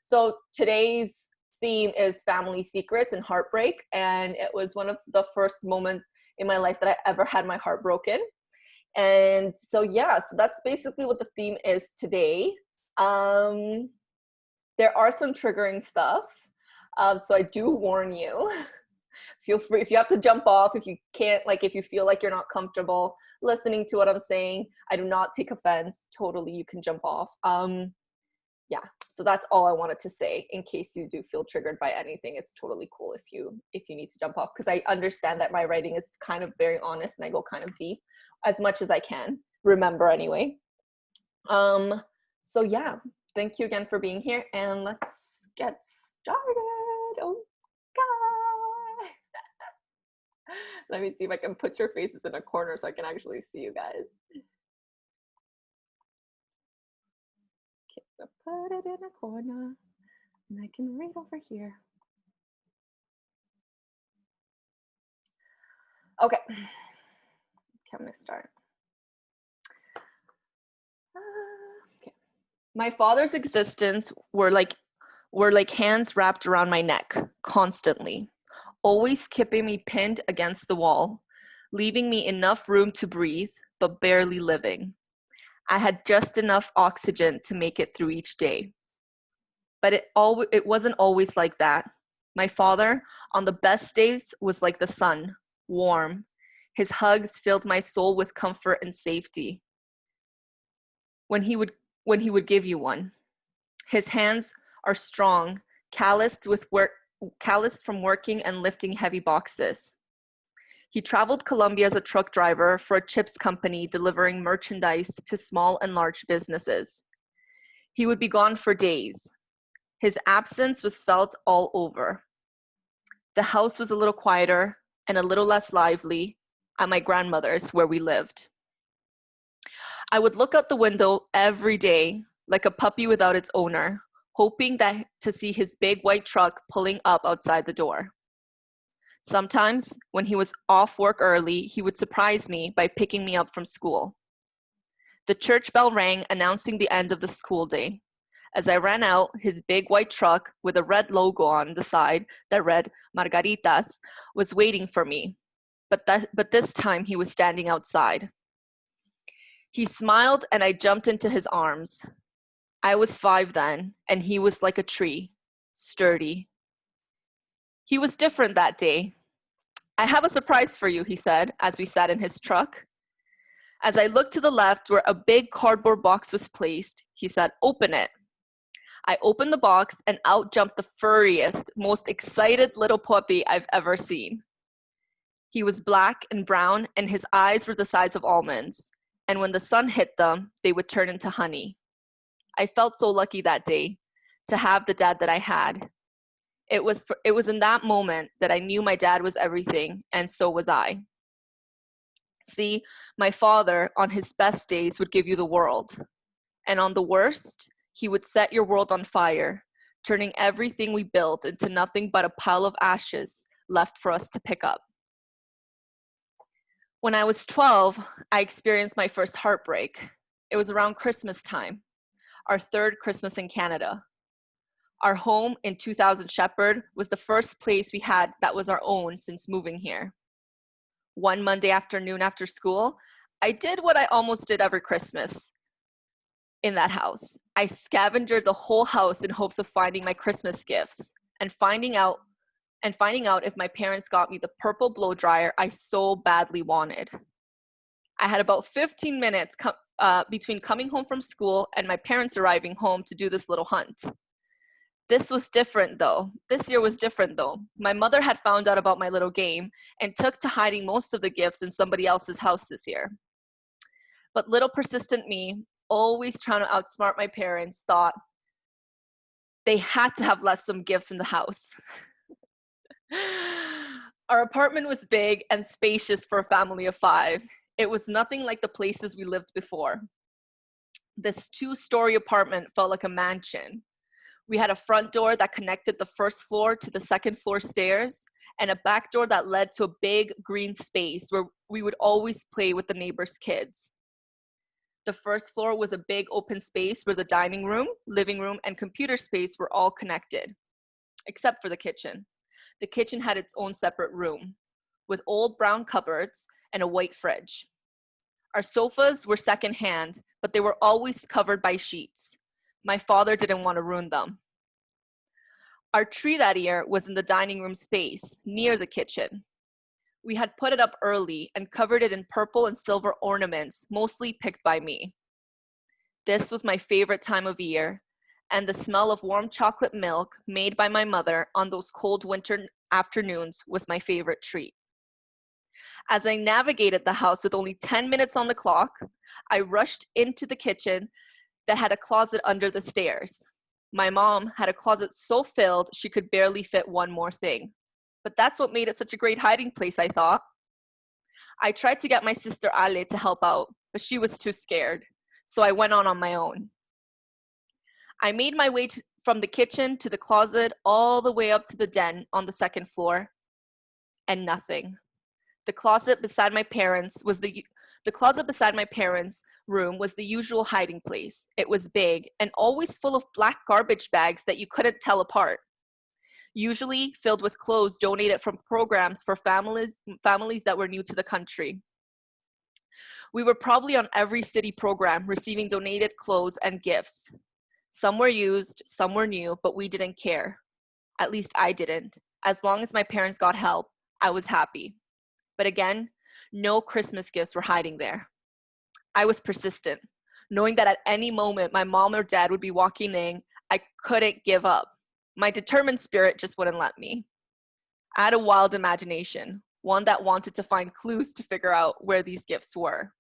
So today's theme is family secrets and heartbreak, and it was one of the first moments in my life that I ever had my heart broken. And so yeah, so that's basically what the theme is today. Um, there are some triggering stuff, so I do warn you. Feel free if you have to jump off, if you can't, like if you feel like you're not comfortable listening to what I'm saying. I do not take offense. Totally, you can jump off. Yeah, so that's all I wanted to say. In case you do feel triggered by anything, it's totally cool if you need to jump off, because I understand that my writing is kind of very honest and I go kind of deep as much as I can remember anyway. So yeah, thank you again for being here, and let's get started. Oh god. Let me see if I can put your faces in a corner so I can actually see you guys. Okay, so put it in a corner and I can read over here. Okay, I'm gonna start. Okay. My father's existence were like hands wrapped around my neck constantly, always keeping me pinned against the wall, leaving me enough room to breathe, but barely living. I had just enough oxygen to make it through each day. But it wasn't always like that. My father, on the best days, was like the sun, warm. His hugs filled my soul with comfort and safety. When he would give you one. His hands are strong, calloused from working and lifting heavy boxes. He traveled Colombia as a truck driver for a chips company delivering merchandise to small and large businesses. He would be gone for days. His absence was felt all over. The house was a little quieter and a little less lively at my grandmother's, where we lived. I would look out the window every day like a puppy without its owner, hoping to see his big white truck pulling up outside the door. Sometimes, when he was off work early, he would surprise me by picking me up from school. The church bell rang, announcing the end of the school day. As I ran out, his big white truck with a red logo on the side that read Margaritas was waiting for me. But this time he was standing outside. He smiled and I jumped into his arms. I was 5 then, and he was like a tree, sturdy. He was different that day. I have a surprise for you, he said, as we sat in his truck. As I looked to the left where a big cardboard box was placed, he said, "Open it." I opened the box and out jumped the furriest, most excited little puppy I've ever seen. He was black and brown, and his eyes were the size of almonds. And when the sun hit them, they would turn into honey. I felt so lucky that day to have the dad that I had. It was in that moment that I knew my dad was everything, and so was I. See, my father, on his best days, would give you the world. And on the worst, he would set your world on fire, turning everything we built into nothing but a pile of ashes left for us to pick up. When I was 12, I experienced my first heartbreak. It was around Christmas time, our third Christmas in Canada. Our home in 2000 Shepherd was the first place we had that was our own since moving here. One Monday afternoon after school, I did what I almost did every Christmas in that house. I scavenged the whole house in hopes of finding my Christmas gifts and finding out if my parents got me the purple blow dryer I so badly wanted. I had about 15 minutes between coming home from school and my parents arriving home to do this little hunt. This year was different though. My mother had found out about my little game and took to hiding most of the gifts in somebody else's house this year. But little persistent me, always trying to outsmart my parents, thought they had to have left some gifts in the house. Our apartment was big and spacious for a family of 5. It was nothing like the places we lived before. This 2-story apartment felt like a mansion. We had a front door that connected the first floor to the second floor stairs, and a back door that led to a big green space where we would always play with the neighbors' kids. The first floor was a big open space where the dining room, living room, and computer space were all connected, except for the kitchen. The kitchen had its own separate room, with old brown cupboards and a white fridge. Our sofas were secondhand, but they were always covered by sheets. My father didn't want to ruin them. Our tree that year was in the dining room space, near the kitchen. We had put it up early and covered it in purple and silver ornaments, mostly picked by me. This was my favorite time of year, and the smell of warm chocolate milk made by my mother on those cold winter afternoons was my favorite treat. As I navigated the house with only 10 minutes on the clock, I rushed into the kitchen that had a closet under the stairs. My mom had a closet so filled she could barely fit one more thing. But that's what made it such a great hiding place, I thought. I tried to get my sister Ale to help out, but she was too scared, so I went on my own. I made my way from the kitchen to the closet all the way up to the den on the second floor, and nothing. The closet beside my parents' room was the usual hiding place. It was big and always full of black garbage bags that you couldn't tell apart, usually filled with clothes donated from programs for families that were new to the country. We were probably on every city program receiving donated clothes and gifts. Some were used, some were new, but we didn't care. At least I didn't. As long as my parents got help, I was happy. But again, no Christmas gifts were hiding there. I was persistent, knowing that at any moment my mom or dad would be walking in. I couldn't give up. My determined spirit just wouldn't let me. I had a wild imagination, one that wanted to find clues to figure out where these gifts were.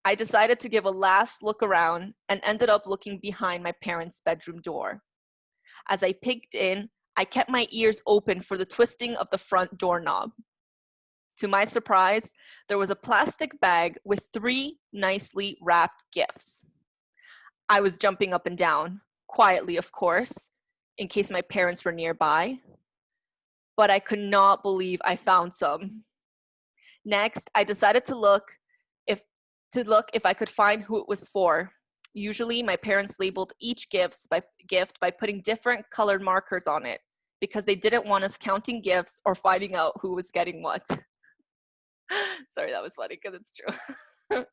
I decided to give a last look around and ended up looking behind my parents' bedroom door. As I peeked in, I kept my ears open for the twisting of the front doorknob. To my surprise, there was a plastic bag with 3 nicely wrapped gifts. I was jumping up and down, quietly of course, in case my parents were nearby, but I could not believe I found some. Next, I decided to look if I could find who it was for. Usually, my parents labeled each gift by putting different colored markers on it because they didn't want us counting gifts or finding out who was getting what. Sorry, that was funny because it's true.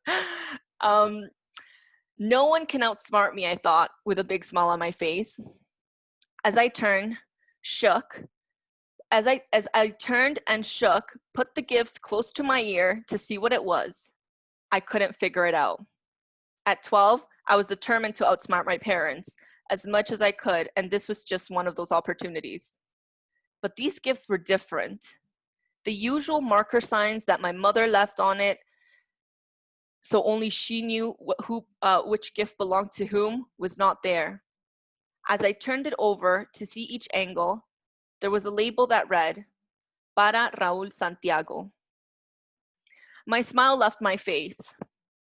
No one can outsmart me, I thought, with a big smile on my face. As I turned and shook, put the gifts close to my ear to see what it was. I couldn't figure it out. At 12, I was determined to outsmart my parents as much as I could, and this was just one of those opportunities. But these gifts were different. The usual marker signs that my mother left on it, so only she knew which gift belonged to whom, was not there. As I turned it over to see each angle, there was a label that read, Para Raul Santiago. My smile left my face.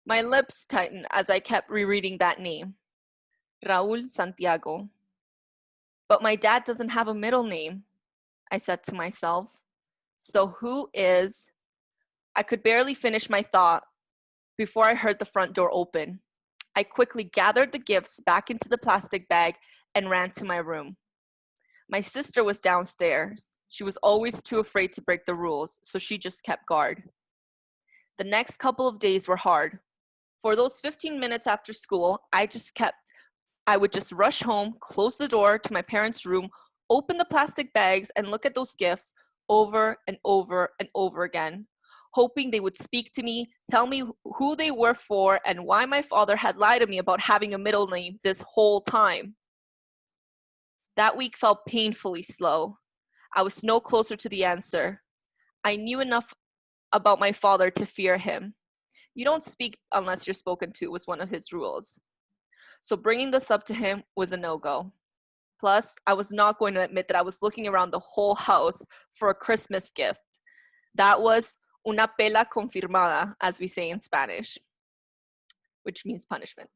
My lips tightened as I kept rereading that name, Raul Santiago. But my dad doesn't have a middle name, I said to myself. So who is? I could barely finish my thought before I heard the front door open. I quickly gathered the gifts back into the plastic bag and ran to my room. My sister was downstairs. She was always too afraid to break the rules, so she just kept guard. The next couple of days were hard. For those 15 minutes after school, I would just rush home, close the door to my parents' room, open the plastic bags, and look at those gifts over and over and over again, hoping they would speak to me, tell me who they were for, and why my father had lied to me about having a middle name this whole time. That week felt painfully slow. I was no closer to the answer. I knew enough about my father to fear him. You don't speak unless you're spoken to was one of his rules. So bringing this up to him was a no-go. Plus, I was not going to admit that I was looking around the whole house for a Christmas gift. That was una pela confirmada, as we say in Spanish, which means punishment.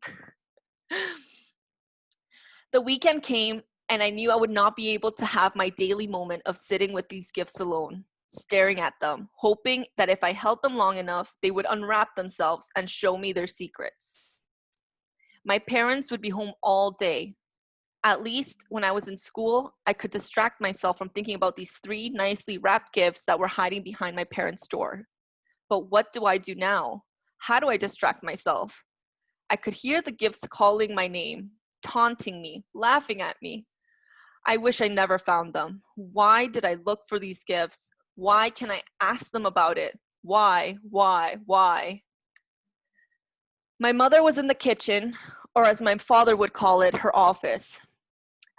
The weekend came, and I knew I would not be able to have my daily moment of sitting with these gifts alone. staring at them, hoping that if I held them long enough, they would unwrap themselves and show me their secrets. My parents would be home all day. At least when I was in school, I could distract myself from thinking about these 3 nicely wrapped gifts that were hiding behind my parents' door. But what do I do now? How do I distract myself? I could hear the gifts calling my name, taunting me, laughing at me. I wish I never found them. Why did I look for these gifts? Why can I ask them about it? Why? My mother was in the kitchen, or as my father would call it, her office.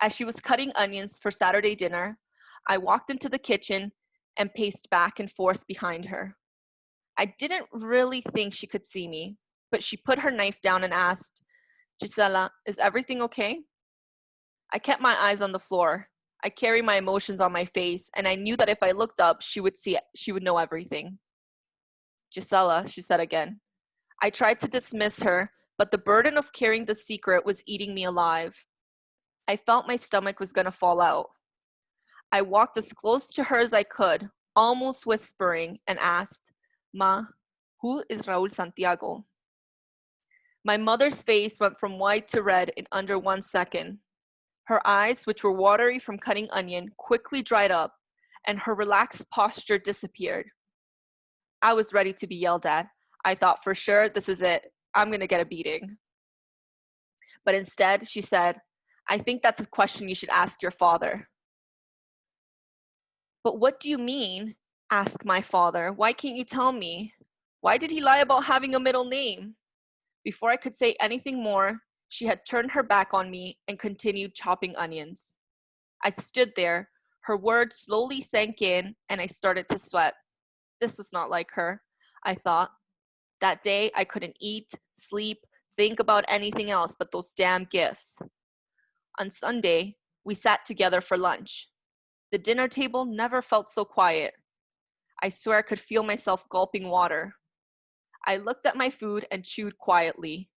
As she was cutting onions for Saturday dinner, I walked into the kitchen and paced back and forth behind her. I didn't really think she could see me, but she put her knife down and asked, "Gisela, is everything okay?" I kept my eyes on the floor. I carry my emotions on my face, and I knew that if I looked up, she would see it. She would know everything. "Gisela," she said again. I tried to dismiss her, but the burden of carrying the secret was eating me alive. I felt my stomach was going to fall out. I walked as close to her as I could, almost whispering, and asked, "Ma, who is Raul Santiago?" My mother's face went from white to red in under 1 second. Her eyes, which were watery from cutting onion, quickly dried up, and her relaxed posture disappeared. I was ready to be yelled at. I thought, for sure, this is it. I'm going to get a beating. But instead, she said, "I think that's a question you should ask your father." "But what do you mean?" asked my father. "Why can't you tell me? Why did he lie about having a middle name?" Before I could say anything more, she had turned her back on me and continued chopping onions. I stood there. Her words slowly sank in, and I started to sweat. This was not like her, I thought. That day, I couldn't eat, sleep, think about anything else but those damn gifts. On Sunday, we sat together for lunch. The dinner table never felt so quiet. I swear I could feel myself gulping water. I looked at my food and chewed quietly.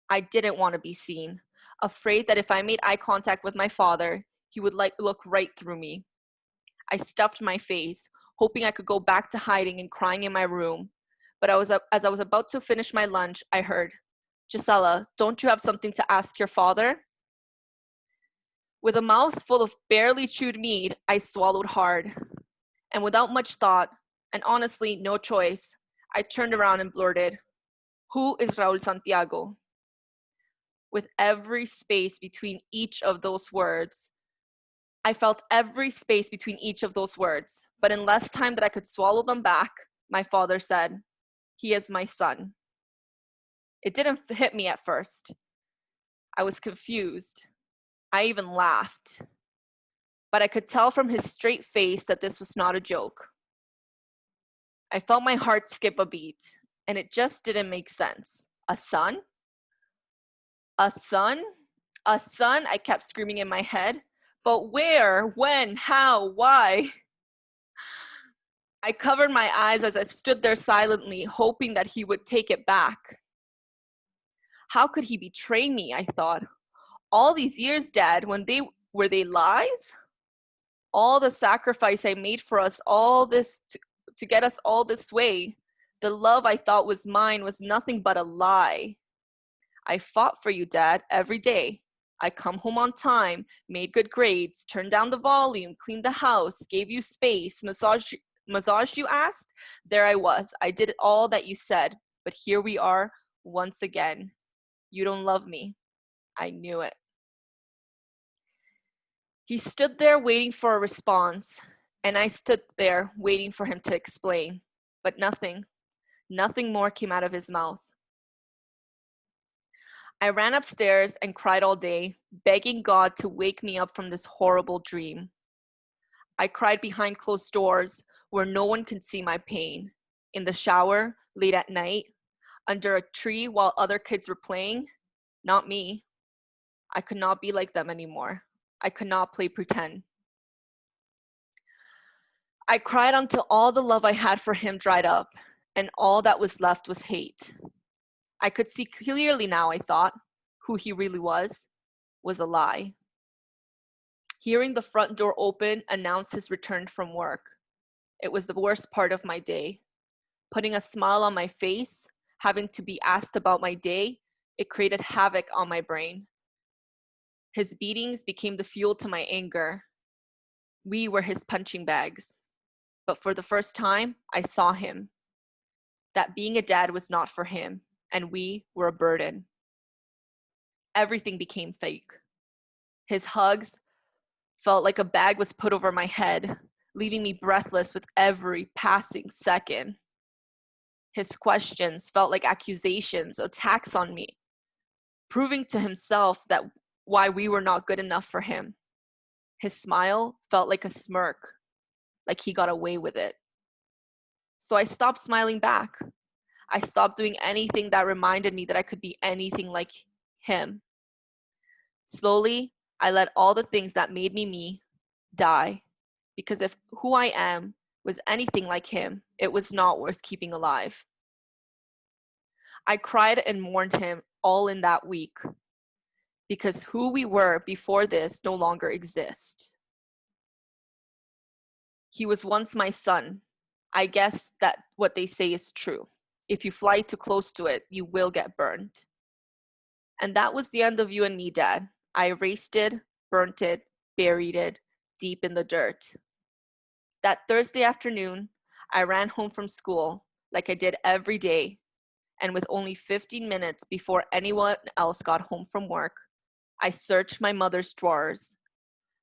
I didn't want to be seen, afraid that if I made eye contact with my father, he would look right through me. I stuffed my face, hoping I could go back to hiding and crying in my room. But as I was about to finish my lunch, I heard, "Gisela, don't you have something to ask your father?" With a mouth full of barely chewed meat, I swallowed hard. And without much thought, and honestly no choice, I turned around and blurted, "Who is Raul Santiago?" With every space between each of those words, I felt every space between each of those words, but in less time than I could swallow them back, my father said, "He is my son." It didn't hit me at first. I was confused. I even laughed. But I could tell from his straight face that this was not a joke. I felt my heart skip a beat, and it just didn't make sense. A son? A son? A son? I kept screaming in my head. But where? When? How? Why? I covered my eyes as I stood there silently, hoping that he would take it back. How could he betray me? I thought. All these years, Dad, were they lies? All the sacrifice I made for us, all this to get us all this way. The love I thought was mine was nothing but a lie. I fought for you, Dad, every day. I come home on time, made good grades, turned down the volume, cleaned the house, gave you space, massage you asked? There I was. I did all that you said, but here we are once again. You don't love me. I knew it. He stood there waiting for a response, and I stood there waiting for him to explain, but nothing more came out of his mouth. I ran upstairs and cried all day, begging God to wake me up from this horrible dream. I cried behind closed doors where no one could see my pain, in the shower, late at night, under a tree while other kids were playing. Not me. I could not be like them anymore. I could not play pretend. I cried until all the love I had for him dried up, and all that was left was hate. I could see clearly now, I thought, who he really was a lie. Hearing the front door open announced his return from work. It was the worst part of my day. Putting a smile on my face, having to be asked about my day, it created havoc on my brain. His beatings became the fuel to my anger. We were his punching bags. But for the first time, I saw him. That being a dad was not for him, and we were a burden. Everything became fake. His hugs felt like a bag was put over my head, leaving me breathless with every passing second. His questions felt like accusations, attacks on me, proving to himself that why we were not good enough for him. His smile felt like a smirk, like he got away with it. So I stopped smiling back. I stopped doing anything that reminded me that I could be anything like him. Slowly, I let all the things that made me die, because if who I am was anything like him, it was not worth keeping alive. I cried and mourned him all in that week, because who we were before this no longer exists. He was once my son. I guess that what they say is true. If you fly too close to it, you will get burned. And that was the end of you and me, Dad. I erased it, burnt it, buried it deep in the dirt. That Thursday afternoon, I ran home from school like I did every day, and with only 15 minutes before anyone else got home from work, I searched my mother's drawers.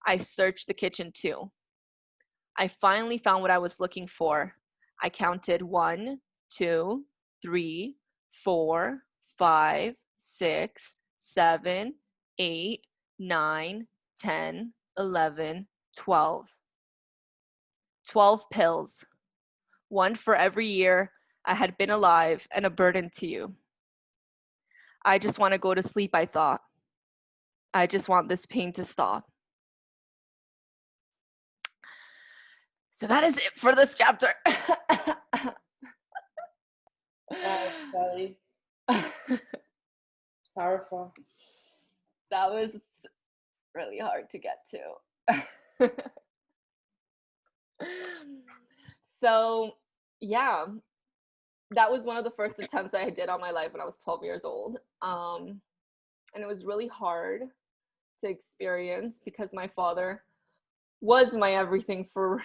I searched the kitchen too. I finally found what I was looking for. I counted 1, 2, 3, 4, 5, 6, 7, 8, 9, 10, 11, 12. 12 pills, one for every year I had been alive and a burden to you. I just want to go to sleep, I thought. I just want this pain to stop. So that is it for this chapter. Wow, Kelly. It's powerful. That was really hard to get to. So, yeah, that was one of the first attempts I did on my life when I was 12 years old. And it was really hard to experience because my father was my everything for,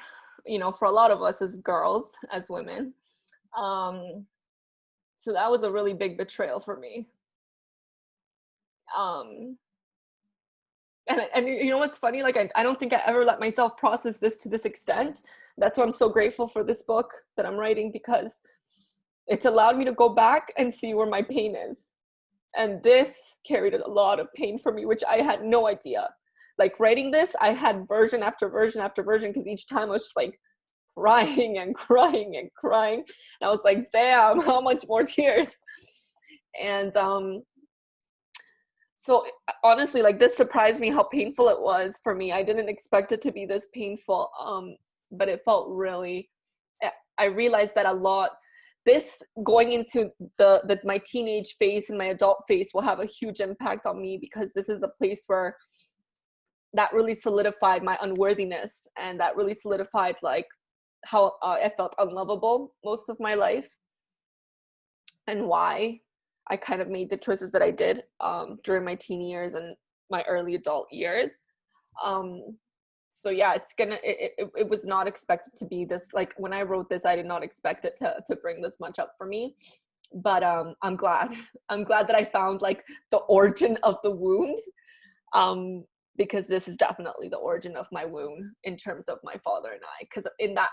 for a lot of us as girls, as women. So that was a really big betrayal for me. And you know what's funny? Like, I don't think I ever let myself process this to this extent. That's why I'm so grateful for this book that I'm writing, because it's allowed me to go back and see where my pain is. And this carried a lot of pain for me, which I had no idea. Like, writing this, I had version after version after version, because each time I was just like crying and crying and crying. And I was like, damn, how much more tears? And so honestly, like, this surprised me how painful it was for me. I didn't expect it to be this painful, but it felt really, I realized that a lot, this going into my teenage phase and my adult phase will have a huge impact on me, because this is the place where that really solidified my unworthiness, and that really solidified like how I felt unlovable most of my life, and why I kind of made the choices that I did during my teen years and my early adult years. So yeah, it was not expected to be this, like, when I wrote this, I did not expect it to bring this much up for me. But I'm glad that I found like the origin of the wound, because this is definitely the origin of my wound in terms of my father and I, because in that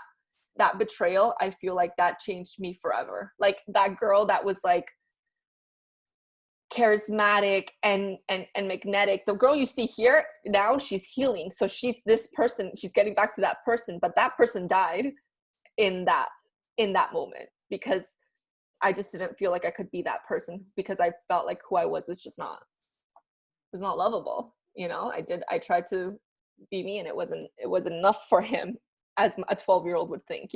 betrayal, I feel like that changed me forever. Like, that girl that was like charismatic and magnetic, the girl you see here now, she's healing, so she's this person, she's getting back to that person, but that person died in that moment, because I just didn't feel like I could be that person, because I felt like who I was just not lovable. I tried to be me, and it wasn't enough for him, as a 12-year-old would think.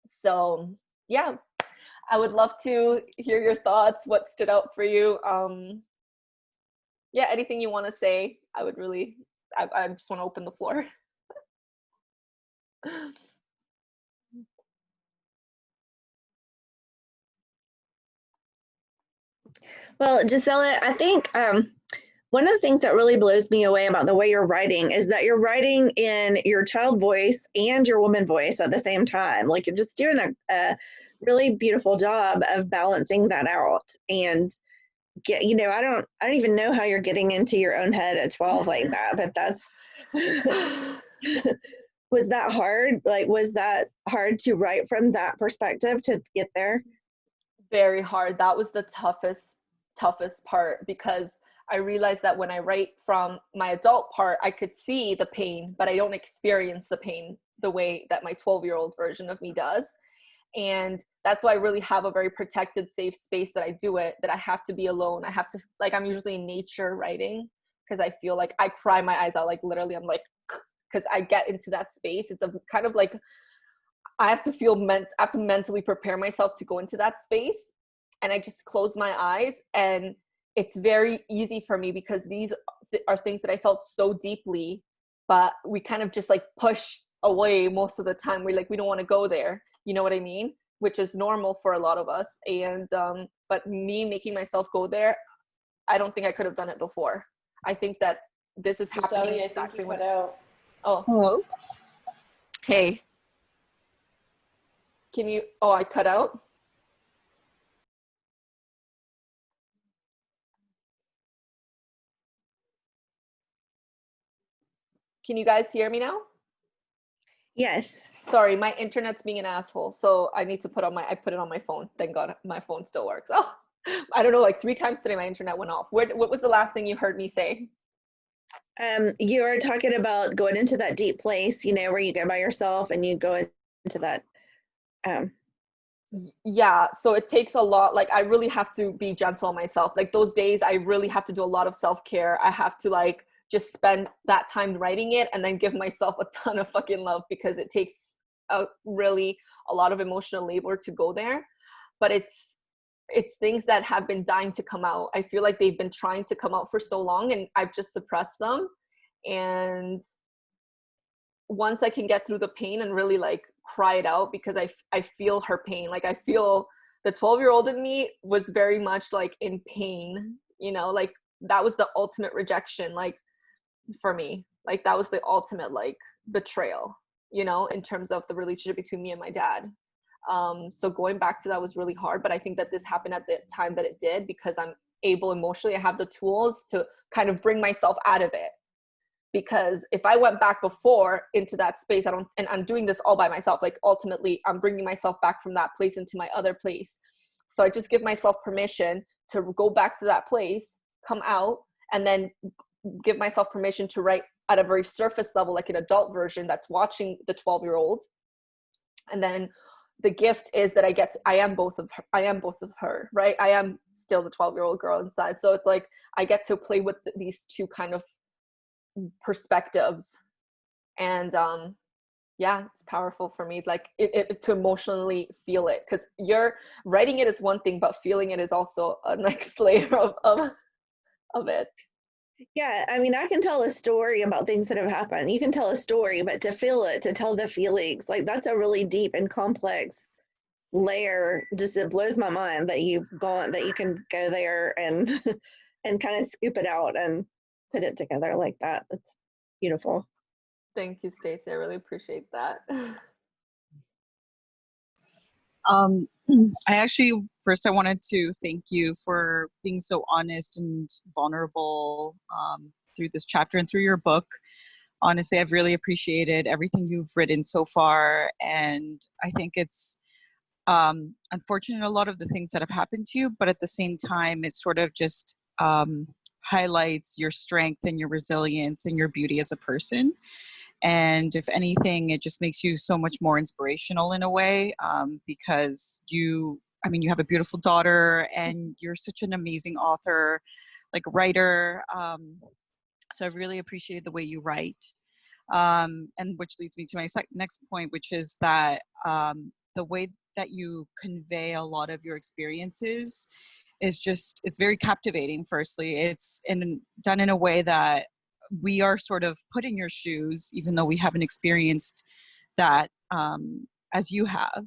So yeah, I would love to hear your thoughts. What stood out for you? Yeah, anything you want to say. I just want to open the floor. Well, Gisela, I think one of the things that really blows me away about the way you're writing is that you're writing in your child voice and your woman voice at the same time. Like you're just doing a really beautiful job of balancing that out. And I don't even know how you're getting into your own head at 12 like that, but that's was that hard? Like, was that hard to write from that perspective to get there? Very hard. That was the toughest part, because I realized that when I write from my adult part, I could see the pain, but I don't experience the pain the way that my 12-year-old version of me does. And that's why I really have a very protected, safe space that I do it, that I have to be alone. I have to, like, I'm usually in nature writing, because I feel like I cry my eyes out, like literally I'm like, because I get into that space. It's a kind of like, I have to I have to mentally prepare myself to go into that space. And I just close my eyes, and it's very easy for me, because these are things that I felt so deeply, but we kind of just like push away most of the time. We don't want to go there. You know what I mean? Which is normal for a lot of us. And, but me making myself go there, I don't think I could have done it before. I think that this is happening Sally, I think exactly you when, cut out. oh, Hello? hey, can you, oh, I cut out? Can you guys hear me now? Yes. Sorry, my internet's being an asshole. So I need to I put it on my phone. Thank God my phone still works. Oh, I don't know, like 3 times today my internet went off. What was the last thing you heard me say? You were talking about going into that deep place, where you go by yourself and you go into that. Um, Yeah, so it takes a lot. Like, I really have to be gentle on myself. Like, those days I really have to do a lot of self-care. I have to like just spend that time writing it, and then give myself a ton of fucking love, because it takes really a lot of emotional labor to go there. But it's things that have been dying to come out. I feel like they've been trying to come out for so long, and I've just suppressed them. And once I can get through the pain and really like cry it out, because I feel her pain. Like, I feel the 12-year-old in me was very much like in pain, like that was the ultimate rejection, like for me, like that was the ultimate like betrayal, in terms of the relationship between me and my dad. So going back to that was really hard, but I think that this happened at the time that it did, because I'm able emotionally, I have the tools to kind of bring myself out of it. Because if I went back before into that space, and I'm doing this all by myself, like ultimately I'm bringing myself back from that place into my other place. So I just give myself permission to go back to that place, come out, and then give myself permission to write at a very surface level, like an adult version that's watching the 12-year-old. And then the gift is that I am both of her, right? I am still the 12-year-old girl inside. So it's like I get to play with these two kind of perspectives. And yeah, it's powerful for me, like it to emotionally feel it, because you're writing it is one thing, but feeling it is also a next layer of it. yeah, I mean, I can tell a story about things that have happened. You can tell a story, but to feel it, to tell the feelings, like that's a really deep and complex layer. Just it blows my mind that you can go there and and kind of scoop it out and put it together like that. It's beautiful. Thank you, Stacey. I really appreciate that. Um, I actually, first, I wanted to thank you for being so honest and vulnerable through this chapter and through your book. Honestly, I've really appreciated everything you've written so far. And I think it's unfortunate, a lot of the things that have happened to you, but at the same time, it sort of just highlights your strength and your resilience and your beauty as a person. And if anything, it just makes you so much more inspirational in a way, because you have a beautiful daughter and you're such an amazing author, like writer. So I've really appreciated the way you write. And which leads me to my next point, which is that the way that you convey a lot of your experiences it's very captivating. Firstly, it's done in a way that we are sort of put in your shoes, even though we haven't experienced that as you have.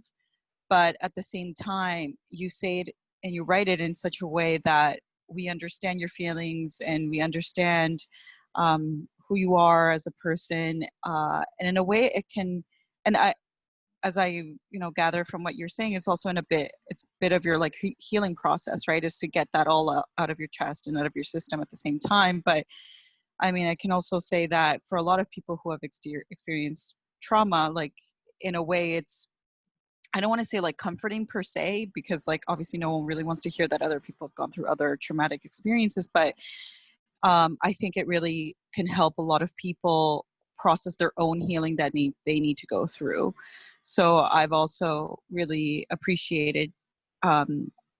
But at the same time, you say it and you write it in such a way that we understand your feelings and we understand who you are as a person. And in a way it can, and as I, gather from what you're saying, it's also it's a bit of your like healing process, right? Is to get that all out of your chest and out of your system at the same time. But I mean, I can also say that for a lot of people who have experienced trauma, like in a way it's, I don't want to say like comforting per se, because like obviously no one really wants to hear that other people have gone through other traumatic experiences, but I think it really can help a lot of people process their own healing that they need to go through. So I've also really appreciated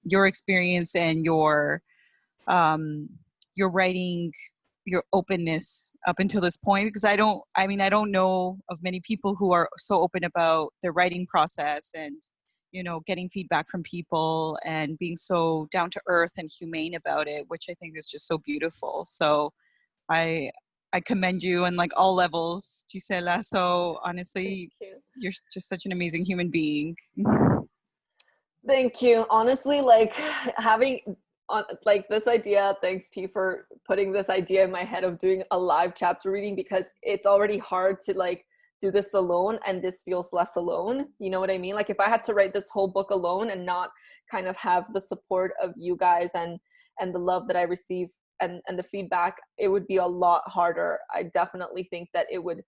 your experience and your writing, your openness up until this point, because I don't know of many people who are so open about their writing process and getting feedback from people and being so down to earth and humane about it, which I think is just so beautiful. So I commend you on like all levels, Gisela. So honestly, you're just such an amazing human being. Thank you. Honestly, like having like this idea, thanks P for putting this idea in my head of doing a live chapter reading, because it's already hard to like do this alone, and this feels less alone. You know what I mean? Like if I had to write this whole book alone and not kind of have the support of you guys and the love that I receive and the feedback, it would be a lot harder. I definitely think that it would,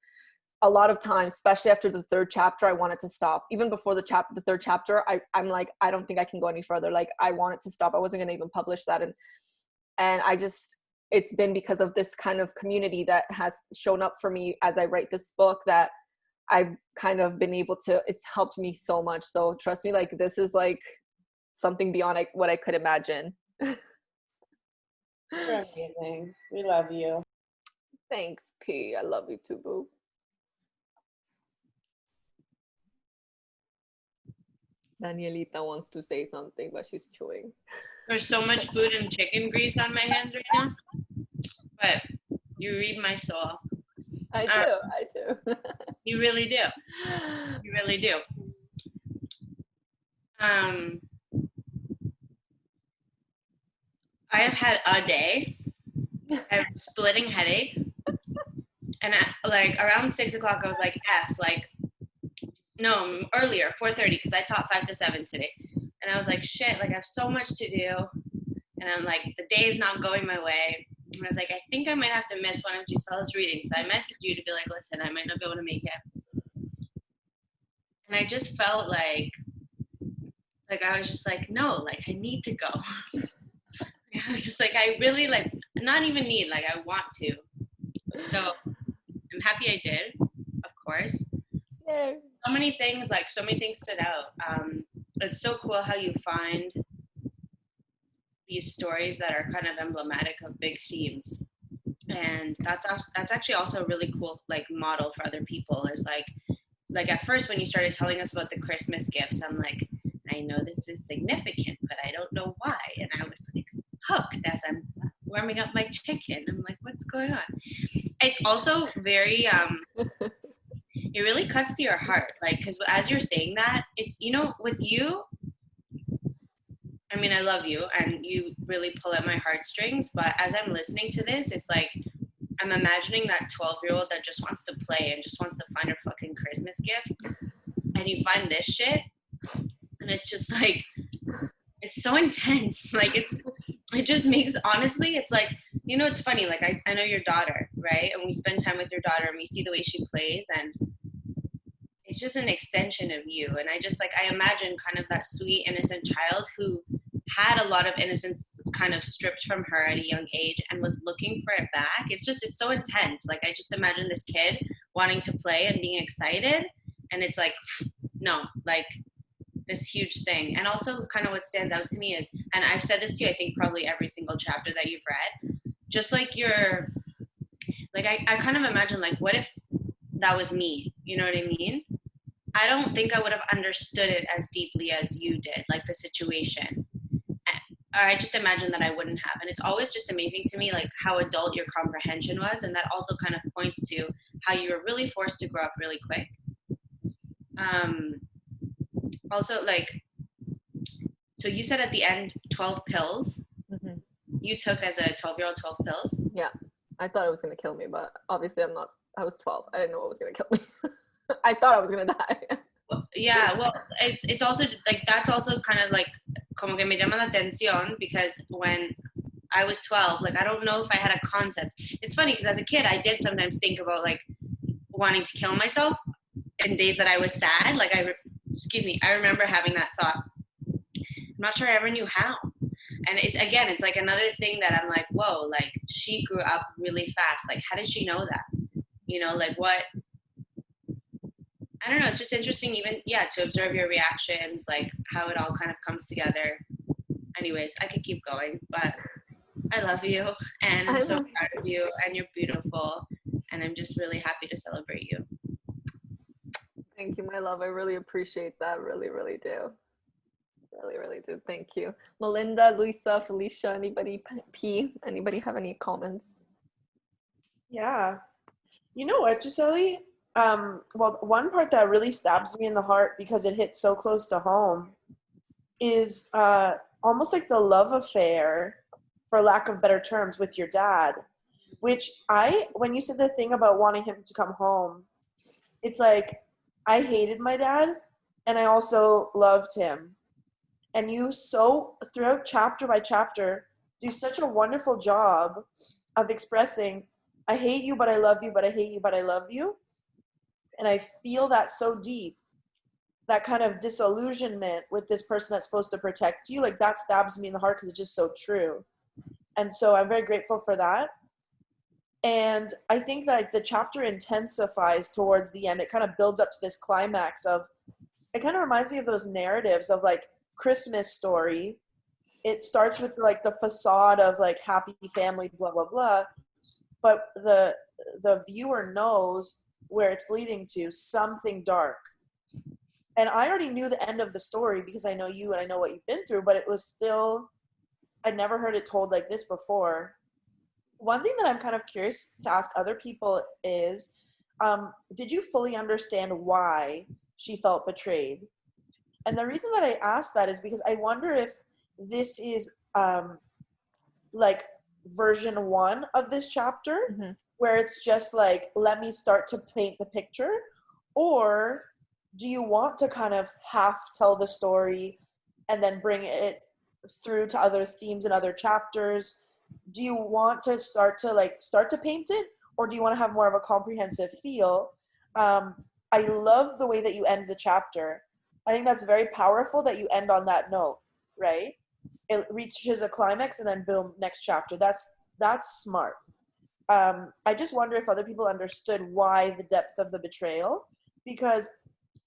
a lot of times, especially after the third chapter, I wanted to stop. Even before the third chapter, I'm like, I don't think I can go any further. Like I wanted to stop. I wasn't going to even publish that. And I just, it's been because of this kind of community that has shown up for me as I write this book that I've kind of been able to, it's helped me so much. So trust me, like this is like something beyond what I could imagine. You're amazing. We love you. Thanks, P. I love you too, boo. Danielita wants to say something, but she's chewing. There's so much food and chicken grease on my hands right now, but you read my soul. I do. You really do. You really do. I have had a day. I have a splitting headache, and like around 6 o'clock, I was like, no, earlier, 4:30, because I taught 5 to 7 today, and I was like, shit, like I have so much to do, and I'm like, the day is not going my way, and I was like, I think I might have to miss one of Gisela's readings, so I messaged you to be like, listen, I might not be able to make it, and I just felt like I was just like, no, like I need to go. I was just like, I really like, not even need, like I want to. So I'm happy I did, of course. Yay. So many things stood out. It's so cool how you find these stories that are kind of emblematic of big themes. And that's actually also a really cool like model for other people, is like at first when you started telling us about the Christmas gifts, I'm like, I know this is significant, but I don't know why. And I was like hooked as I'm warming up my chicken. I'm like, what's going on? It's also very, it really cuts to your heart. Like, because as you're saying that, it's, with you, I mean, I love you and you really pull at my heartstrings, but as I'm listening to this, it's like, I'm imagining that 12-year-old that just wants to play and just wants to find her fucking Christmas gifts. And you find this shit, and it's just like, it's so intense. Like it just makes, honestly, it's like, it's funny. Like I know your daughter, right? And we spend time with your daughter and we see the way she plays, and it's just an extension of you. And I just I imagine kind of that sweet, innocent child who had a lot of innocence kind of stripped from her at a young age and was looking for it back. It's so intense. Like I just imagine this kid wanting to play and being excited, and it's like, no, like this huge thing. And also kind of what stands out to me is, and I've said this to you, I think probably every single chapter that you've read, just like you're like, I kind of imagine like, what if that was me? You know what I mean? I don't think I would have understood it as deeply as you did, like the situation. Or I just imagine that I wouldn't have. And it's always just amazing to me, like how adult your comprehension was. And that also kind of points to how you were really forced to grow up really quick. Also, like, so you said at the end, 12 pills. Mm-hmm. you took as a 12-year-old 12 pills? Yeah, I thought it was gonna kill me, but obviously I'm not. I was 12. I didn't know it was gonna kill me. I thought I was gonna die. Yeah, well, it's also like that's also kind of like como que me llama la atención because when I was 12, like I don't know if I had a concept. It's funny because as a kid I did sometimes think about like wanting to kill myself in days that I was sad. Like I remember having that thought. I'm not sure I ever knew how. And it's like another thing that I'm like, whoa, like she grew up really fast. Like how did she know that? You know, like what? I don't know. It's just interesting, even to observe your reactions, like how it all kind of comes together. Anyways, I could keep going, but I love you, and I'm so proud of you, and you're beautiful, and I'm just really happy to celebrate you. Thank you, my love. I really appreciate that. Really, really do. Really, really do. Thank you, Melinda, Luisa, Felicia. Anybody? Anybody have any comments? Yeah. You know what, Gisele? Well, one part that really stabs me in the heart because it hit so close to home is almost like the love affair, for lack of better terms, with your dad. Which when you said the thing about wanting him to come home, it's like I hated my dad and I also loved him. And you throughout chapter by chapter, do such a wonderful job of expressing, I hate you, but I love you, but I hate you, but I love you. And I feel that so deep, that kind of disillusionment with this person that's supposed to protect you, like that stabs me in the heart because it's just so true. And so I'm very grateful for that. And I think that the chapter intensifies towards the end. It kind of builds up to this climax of, it kind of reminds me of those narratives of like Christmas Story. It starts with like the facade of like happy family, blah, blah, blah. But the viewer knows where it's leading to, something dark. And I already knew the end of the story because I know you and I know what you've been through, but it was still, I'd never heard it told like this before. One thing that I'm kind of curious to ask other people is, did you fully understand why she felt betrayed? And the reason that I ask that is because I wonder if this is like version 1 of this chapter, Mm-hmm. where it's just like, let me start to paint the picture, or do you want to kind of half tell the story and then bring it through to other themes and other chapters? Do you want to start to paint it, or do you want to have more of a comprehensive feel? I love the way that you end the chapter. I think that's very powerful that you end on that note, right? It reaches a climax and then boom, next chapter. That's smart. I just wonder if other people understood why the depth of the betrayal, because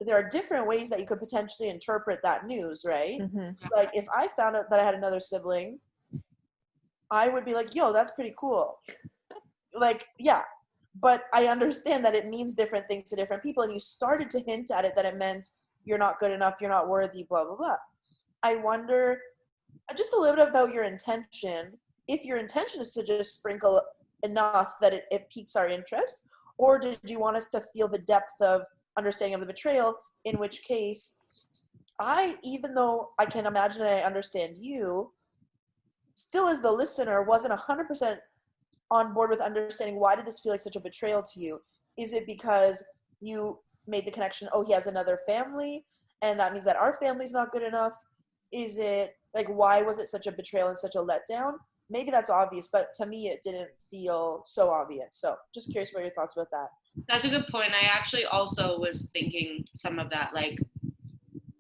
there are different ways that you could potentially interpret that news, right? Mm-hmm. Like if I found out that I had another sibling, I would be like, yo, that's pretty cool. Like, yeah. But I understand that it means different things to different people, and you started to hint at it that it meant you're not good enough, you're not worthy, blah, blah, blah. I wonder just a little bit about your intention. If your intention is to just sprinkle enough that it piques our interest, or did you want us to feel the depth of understanding of the betrayal, in which case even though I can imagine and I understand you, still as the listener wasn't 100% on board with understanding why did this feel like such a betrayal to you. Is it because you made the connection, oh, he has another family and that means that our family's not good enough? Is it like, why was it such a betrayal and such a letdown? Maybe that's obvious, but to me it didn't feel so obvious. So just curious about your thoughts about that. That's a good point. I actually also was thinking some of that, like,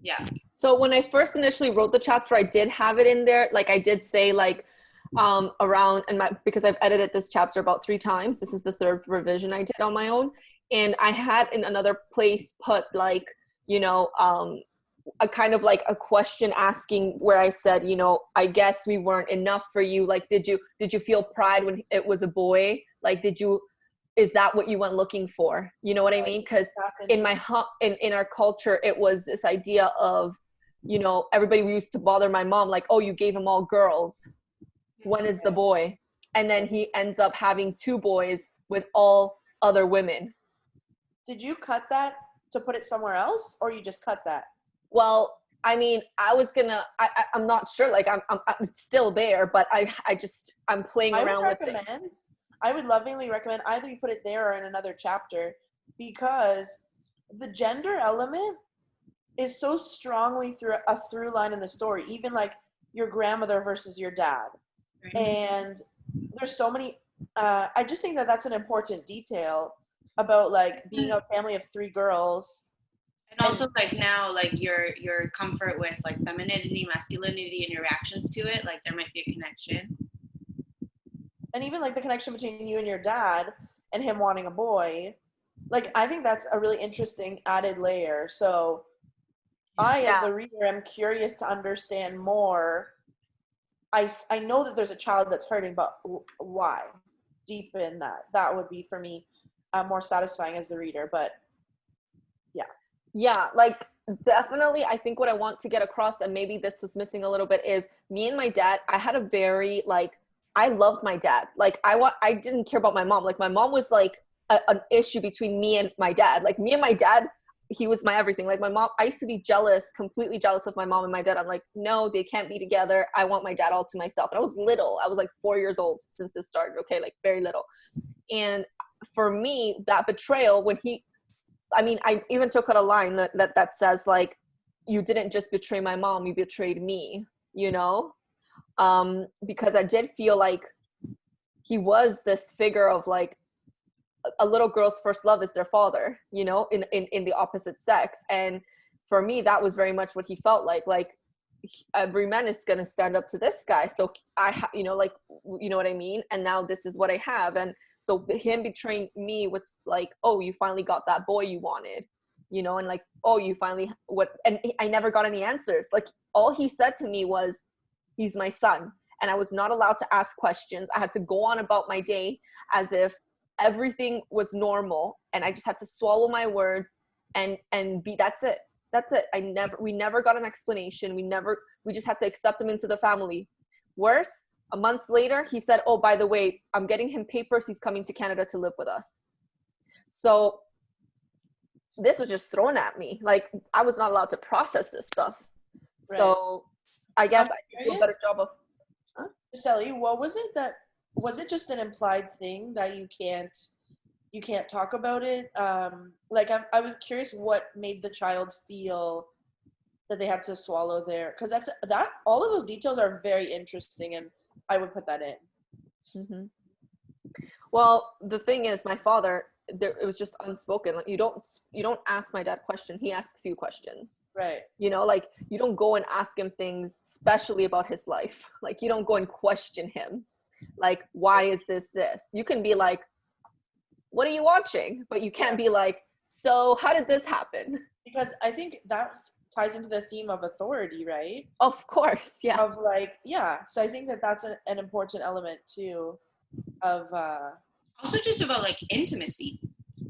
yeah. So when I first initially wrote the chapter, I did have it in there. Like I did say like around, and because I've edited this chapter about 3 times. This is the 3rd revision I did on my own. And I had in another place put like, you know, a kind of like a question asking where I said, you know, I guess we weren't enough for you. Like, did you feel pride when it was a boy? Like, is that what you went looking for? You know what I mean? Because in our culture, it was this idea of, you know, everybody used to bother my mom, like, oh, you gave him all girls. When is the boy? And then he ends up having 2 boys with all other women. Did you cut that to put it somewhere else, or you just cut that? Well, I mean, I'm not sure. Like, I'm still there, but I'm playing around with it. I would lovingly recommend either you put it there or in another chapter, because the gender element is so strongly through line in the story, even like your grandmother versus your dad. And there's so many, I just think that that's an important detail about like being a family of 3 girls. And also like now, like your comfort with like femininity, masculinity, and your reactions to it, like there might be a connection. And even like the connection between you and your dad and him wanting a boy, like I think that's a really interesting added layer. So as the reader, am curious to understand more. I know that there's a child that's hurting, but why? Deep in that would be for me more satisfying as the reader. But yeah, like definitely, I think what I want to get across, and maybe this was missing a little bit, is me and my dad. I had a very I loved my dad. Like I didn't care about my mom. Like my mom was like an issue between me and my dad. Like me and my dad, he was my everything. Like my mom, I used to be completely jealous of my mom and my dad. I'm like, no, they can't be together. I want my dad all to myself. And I was little. I was like 4 years old since this started. Okay, like very little. And for me, that betrayal, I even took out a line that says like, you didn't just betray my mom, you betrayed me, you know? Because I did feel like he was this figure of like, a little girl's first love is their father, you know, in the opposite sex. And for me, that was very much what he felt like every man is going to stand up to this guy. So you know what I mean? And now this is what I have. And so him betraying me was like, oh, you finally got that boy you wanted, you know, and like, oh, you finally and I never got any answers. Like all he said to me was, he's my son. And I was not allowed to ask questions. I had to go on about my day as if everything was normal, and I just had to swallow my words and that's it. We never got an explanation. We just had to accept him into the family. Worse, a month later, he said, oh, by the way, I'm getting him papers. He's coming to Canada to live with us. So this was just thrown at me. Like I was not allowed to process this stuff. Right. So I guess I could do a better job of. Sally, what was it was it just an implied thing that you can't talk about it? Like I was curious what made the child feel that they had to swallow because that all of those details are very interesting, and I would put that in. Mm-hmm. Well, the thing is, my father, it was just unspoken. Like you don't ask my dad questions. He asks you questions. Right. You know, like you don't go and ask him things, especially about his life. Like you don't go and question him. Like, why is this? You can be like, what are you watching? But you can't be like, so how did this happen? Because I think that ties into the theme of authority, right? Of course, yeah. Of like, yeah. So I think that's an important element too of also just about like intimacy,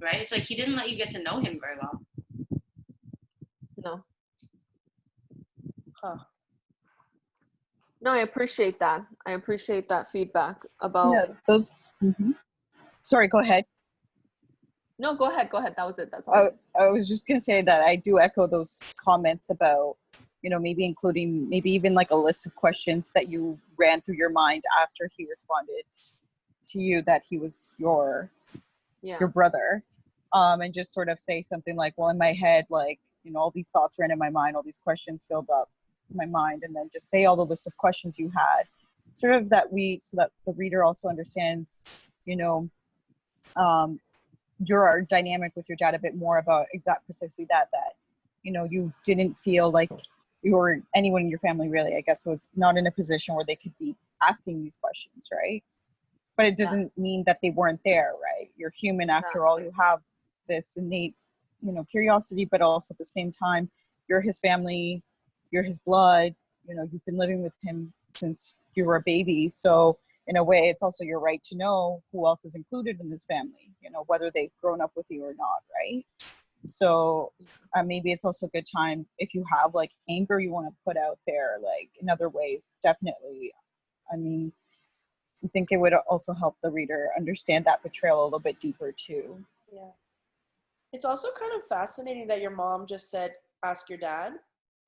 right? It's like he didn't let you get to know him very well. No. Huh. No, I appreciate that. I appreciate that feedback about those. Mm-hmm. Sorry, go ahead. No, go ahead. That was it. That's all. I was just gonna say that I do echo those comments about, you know, maybe including even like a list of questions that you ran through your mind after he responded to you that he was your brother, and just sort of say something like, well, in my head, like, you know, all these thoughts ran in my mind, all these questions filled up my mind, and then just say all the list of questions you had, sort of so that the reader also understands, you know, your dynamic with your dad a bit more about precisely that, you know, you didn't feel like you or anyone in your family really, I guess, was not in a position where they could be asking these questions, right? But it doesn't mean that they weren't there, right? You're human after all. You have this innate, you know, curiosity, but also at the same time, you're his family, you're his blood, you know, you've been living with him since you were a baby. So in a way, it's also your right to know who else is included in this family, you know, whether they've grown up with you or not, right? So maybe it's also a good time if you have like anger you want to put out there, like in other ways, definitely. I mean, I think it would also help the reader understand that betrayal a little bit deeper too. Yeah. It's also kind of fascinating that your mom just said, ask your dad.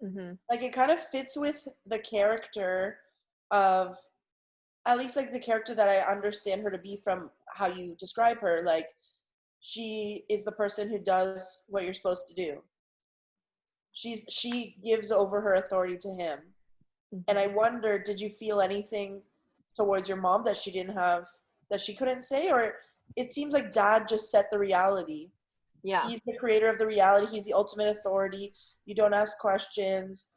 Mm-hmm. Like it kind of fits with the character of, at least like the character that I understand her to be from how you describe her. Like she is the person who does what you're supposed to do. She gives over her authority to him. And I wonder, did you feel anything towards your mom that she didn't have, that she couldn't say? Or it seems like dad just set the reality. Yeah. He's the creator of the reality. He's the ultimate authority. You don't ask questions.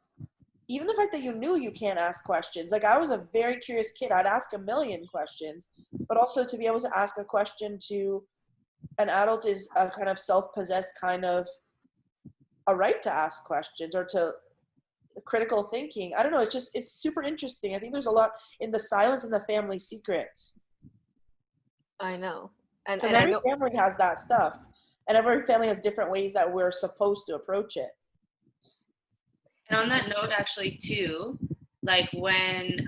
Even the fact that you knew you can't ask questions. Like I was a very curious kid. I'd ask a million questions. But also to be able to ask a question to an adult is a kind of self-possessed kind of a right to ask questions, or to critical thinking. I don't know. It's super interesting. I think there's a lot in the silence and the family secrets. I know. And Because I every know. family has that stuff. And every family has different ways that we're supposed to approach it. And on that note, actually, too, like when,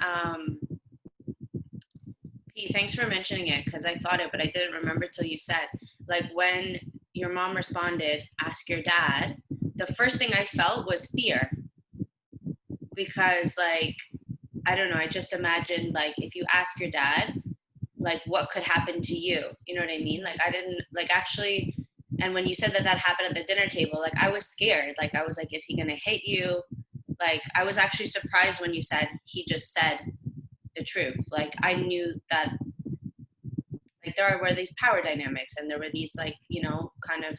Pete, thanks for mentioning it because I thought it, but I didn't remember till you said, like when your mom responded, ask your dad, the first thing I felt was fear. Because, like, I don't know, I just imagined, like, if you ask your dad, like, what could happen to you? You know what I mean? Like, I didn't, like, actually, and when you said that that happened at the dinner table, like, I was scared. Like, I was like, is he going to hit you? Like, I was actually surprised when you said he just said the truth. Like, I knew that, like, there were these power dynamics and there were these, like, you know, kind of,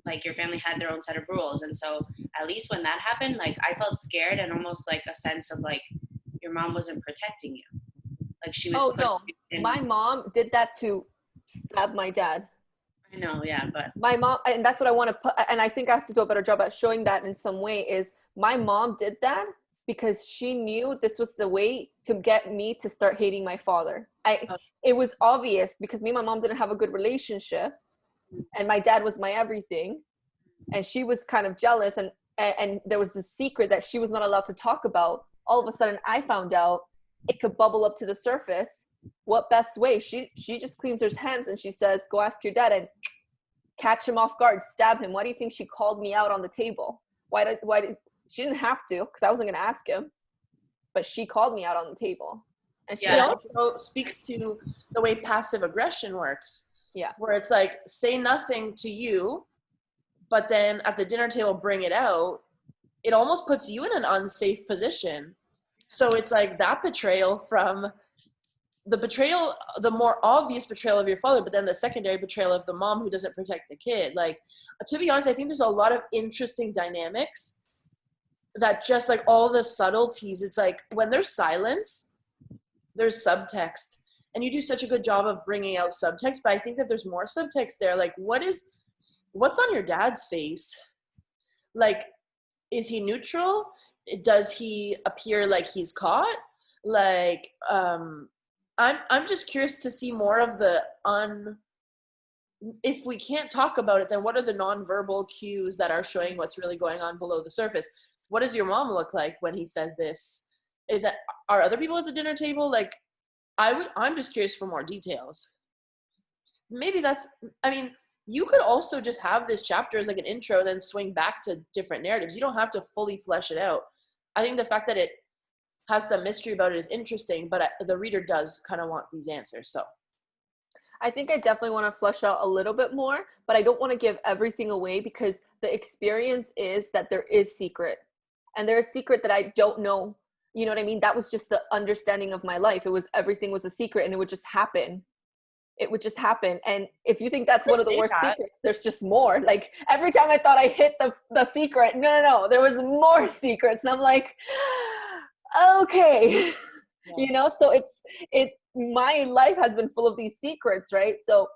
like, your family had their own set of rules. And so at least when that happened, like, I felt scared and almost like a sense of, like, your mom wasn't protecting you. Like, she was putting No. you in. My mom did that to stab my dad. I know, yeah, but My mom, and that's what I want to put, and I think I have to do a better job at showing that in some way, is my mom did that because she knew this was the way to get me to start hating my father. It was obvious because me and my mom didn't have a good relationship, and my dad was my everything, and she was kind of jealous, and there was this secret that she was not allowed to talk about. All of a sudden I found out it could bubble up to the surface. What best way? She just cleans her hands and she says, go ask your dad, and catch him off guard, stab him. Why do you think she called me out on the table? Why did she didn't have to, because I wasn't going to ask him, but she called me out on the table. And she It also speaks to the way passive aggression works. Yeah. Where it's like, say nothing to you, but then at the dinner table, bring it out. It almost puts you in an unsafe position. So it's like that betrayal from the betrayal, the more obvious betrayal of your father, but then the secondary betrayal of the mom who doesn't protect the kid. Like, to be honest, I think there's a lot of interesting dynamics that just like all the subtleties, it's like when there's silence, there's subtext. And you do such a good job of bringing out subtext, but I think that there's more subtext there. Like, what's on your dad's face? Like, is he neutral? Does he appear like he's caught? Like, I'm just curious to see more of the if we can't talk about it, then what are the nonverbal cues that are showing what's really going on below the surface? What does your mom look like when he says this? Are other people at the dinner table? Like, I'm just curious for more details. Maybe you could also just have this chapter as like an intro, then swing back to different narratives. You don't have to fully flesh it out. I think the fact that it has some mystery about it is interesting, but the reader does kind of want these answers. So I think I definitely want to flesh out a little bit more, but I don't want to give everything away because the experience is that there is secret, and there's a secret that I don't know. You know what I mean? That was just the understanding of my life. Everything was a secret, and it would just happen. It would just happen. And if you think that's one of the worst secrets, there's just more. Like, every time I thought I hit the secret, no, there was more secrets. And I'm like, okay. Yeah. You know, so it's my life has been full of these secrets, right? So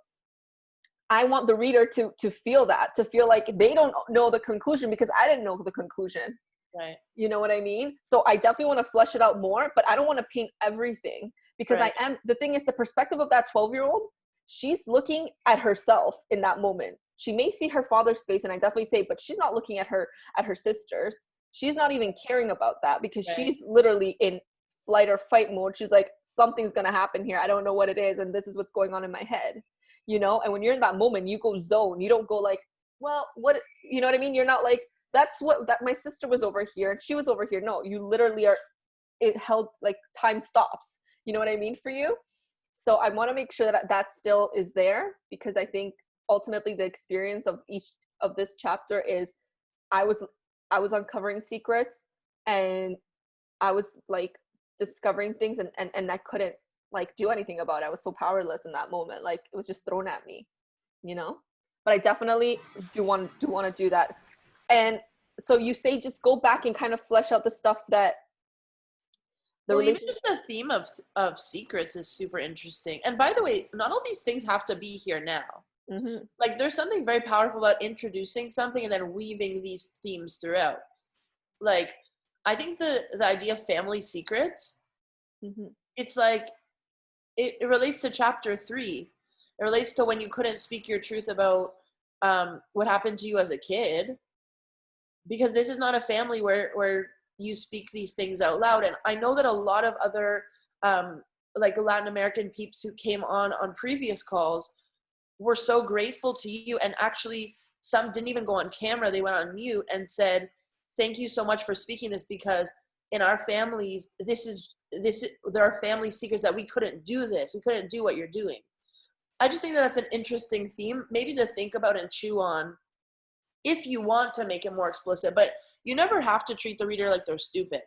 I want the reader to feel that, to feel like they don't know the conclusion because I didn't know the conclusion. Right. You know what I mean? So I definitely want to flesh it out more, but I don't want to paint everything because right. The thing is, the perspective of that 12-year-old, she's looking at herself in that moment. She may see her father's face, and I definitely say, but she's not looking at her sisters. She's not even caring about that because right. she's literally in flight or fight mode. She's like, something's going to happen here. I don't know what it is. And this is what's going on in my head, you know? And when you're in that moment, you go zone. You don't go like, well, what, you know what I mean? You're not like, that's what, that my sister was over here and she was over here. No, you literally are, it held, like, time stops. You know what I mean for you? So I want to make sure that that still is there, because I think ultimately the experience of each of this chapter is I was uncovering secrets, and I was like discovering things, and I couldn't like do anything about it. I was so powerless in that moment. Like, it was just thrown at me, you know? But I definitely do want to do that. And so you say just go back and kind of flesh out the stuff that the Well, even relationship. just the theme of secrets is super interesting. And by the way, not all these things have to be here now. Mm-hmm. Like, there's something very powerful about introducing something and then weaving these themes throughout. Like, I think the idea of family secrets, Mm-hmm. it's like it relates to chapter 3. It relates to when you couldn't speak your truth about what happened to you as a kid, because this is not a family where you speak these things out loud. And I know that a lot of other like Latin American peeps who came on previous calls were so grateful to you, and actually some didn't even go on camera. They went on mute and said, thank you so much for speaking this, because in our families, there are family secrets that we couldn't do this. We couldn't do what you're doing. I just think that that's an interesting theme, maybe to think about and chew on if you want to make it more explicit. But you never have to treat the reader like they're stupid.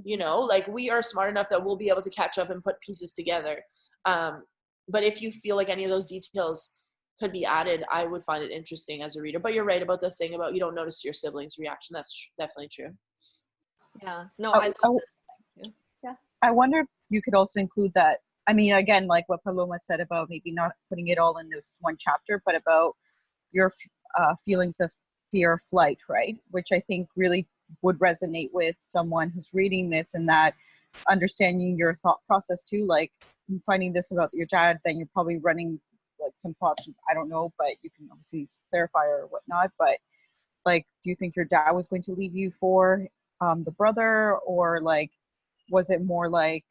You know, like, we are smart enough that we'll be able to catch up and put pieces together. But if you feel like any of those details could be added, I would find it interesting as a reader. But you're right about the thing about you don't notice your siblings' reaction. That's definitely true. Yeah. No, Oh, I love oh, that. Thank you. Yeah. I wonder if you could also include that. I mean, again, like what Paloma said about maybe not putting it all in this one chapter, but about your feelings of fear of flight, right? Which I think really would resonate with someone who's reading this, and that understanding your thought process too. Like, finding this about your dad, then you're probably running like some thoughts. I don't know, but you can obviously clarify or whatnot. But like, do you think your dad was going to leave you for the brother, or like, was it more like,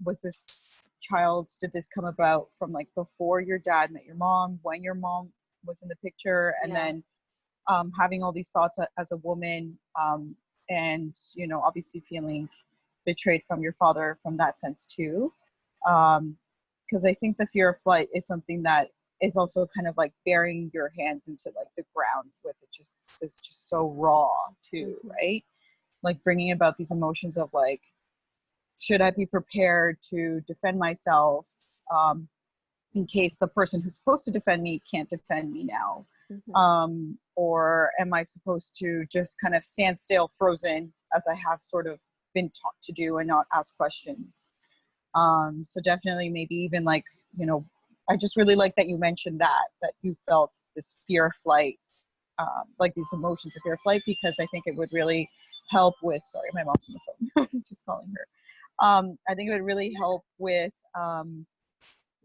was this child, did this come about from like before your dad met your mom, when your mom was in the picture, and Yeah. then having all these thoughts as a woman, and you know, obviously feeling betrayed from your father from that sense too, because I think the fear of flight is something that is also kind of like burying your hands into like the ground with it, just is just so raw too, Mhm. right? Like bringing about these emotions of like, should I be prepared to defend myself, in case the person who's supposed to defend me can't defend me now? Mhm. Or am I supposed to just kind of stand still, frozen, as I have sort of been taught to do, and not ask questions? So definitely, maybe even like, you know, I just really like that you mentioned that you felt this fear of flight, like these emotions of fear of flight, because I think it would really help with, sorry, my mom's on the phone, I'm just calling her. I think it would really help with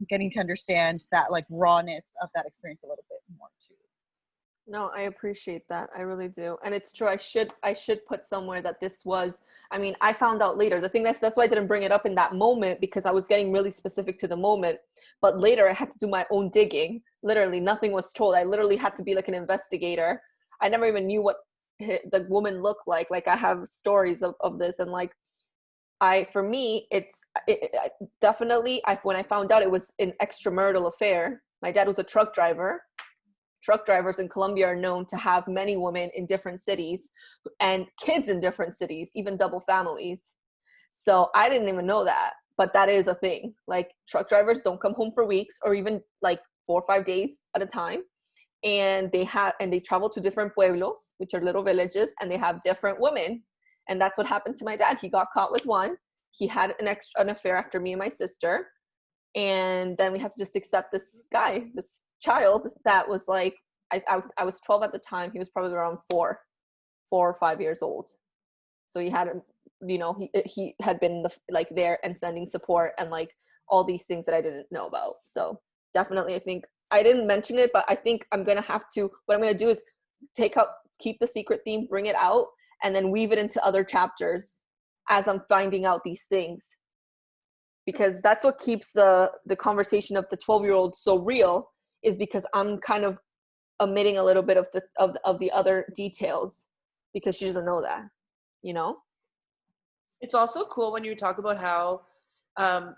getting to understand that like rawness of that experience a little bit more too. No, I appreciate that. I really do. And it's true. I should put somewhere that this was, I mean, I found out later. The thing that's why I didn't bring it up in that moment, because I was getting really specific to the moment. But later I had to do my own digging. Literally nothing was told. I literally had to be like an investigator. I never even knew what the woman looked like. Like, I have stories of this, and like, for me, definitely, when I found out it was an extramarital affair. My dad was a truck driver. Truck drivers in Colombia are known to have many women in different cities and kids in different cities, even double families. So I didn't even know that, but that is a thing. Like, truck drivers don't come home for weeks or even like 4 or 5 days at a time. And they travel to different pueblos, which are little villages, and they have different women. And that's what happened to my dad. He got caught with one. He had an affair after me and my sister. And then we had to just accept this child that was like, I was 12 at the time. He was probably around 4 or 5 years old. So he had, you know, he had been like there and sending support and like all these things that I didn't know about. So definitely, I think I didn't mention it, but I think what I'm going to do is keep the secret theme, bring it out, and then weave it into other chapters as I'm finding out these things. Because that's what keeps the conversation of the 12-year-old so real, is because I'm kind of omitting a little bit of the other details because she doesn't know that, you know? It's also cool when you talk about how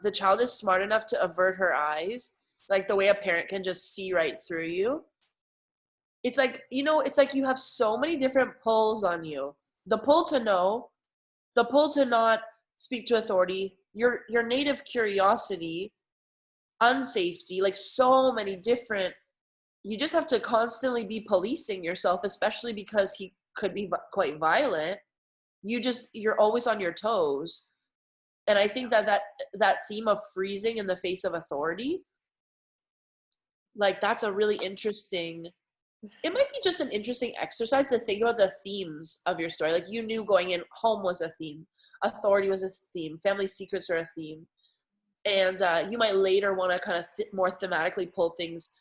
the child is smart enough to avert her eyes, like the way a parent can just see right through you. It's like, you know, it's like you have so many different pulls on you. The pull to know, the pull to not speak to authority, your native curiosity, unsafety, like so many different, you just have to constantly be policing yourself, especially because he could be quite violent. You're always on your toes. And I think that theme of freezing in the face of authority, like that's a really interesting, it might be just an interesting exercise to think about the themes of your story. Like you knew going in, home was a theme, authority was a theme, family secrets are a theme. And you might later want to kind of more thematically pull things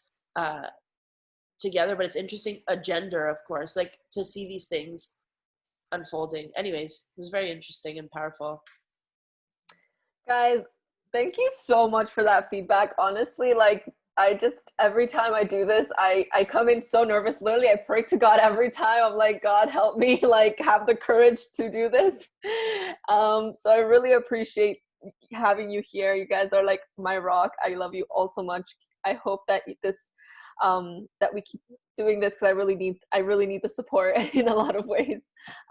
together, but it's interesting, a gender, of course, like to see these things unfolding. Anyways, it was very interesting and powerful. Guys, thank you so much for that feedback. Honestly, like I just, every time I do this, I come in so nervous. Literally, I pray to God every time. I'm like, God, help me, like have the courage to do this. So I really appreciate having you here. You guys are like my rock. I love you all so much. I hope that this, that we keep doing this because I really need the support in a lot of ways.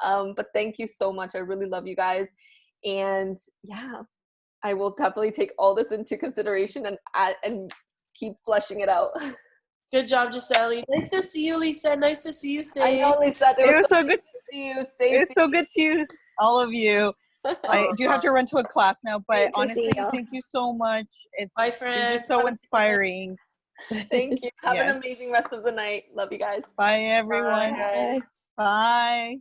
But thank you so much. I really love you guys. And yeah, I will definitely take all this into consideration and keep fleshing it out. Good job, Giselle. Nice to see you, Lisa. Nice to see you, Stace. I know, Lisa. It was so good to See you, It's so good to see all of you. I do have to run to a class now, but Great to honestly, see y'all. thank you so much. Bye, You're friends. just so inspiring. Thank you. Have an Yes. amazing rest of the night. Love you guys. Bye, everyone. Bye. Bye.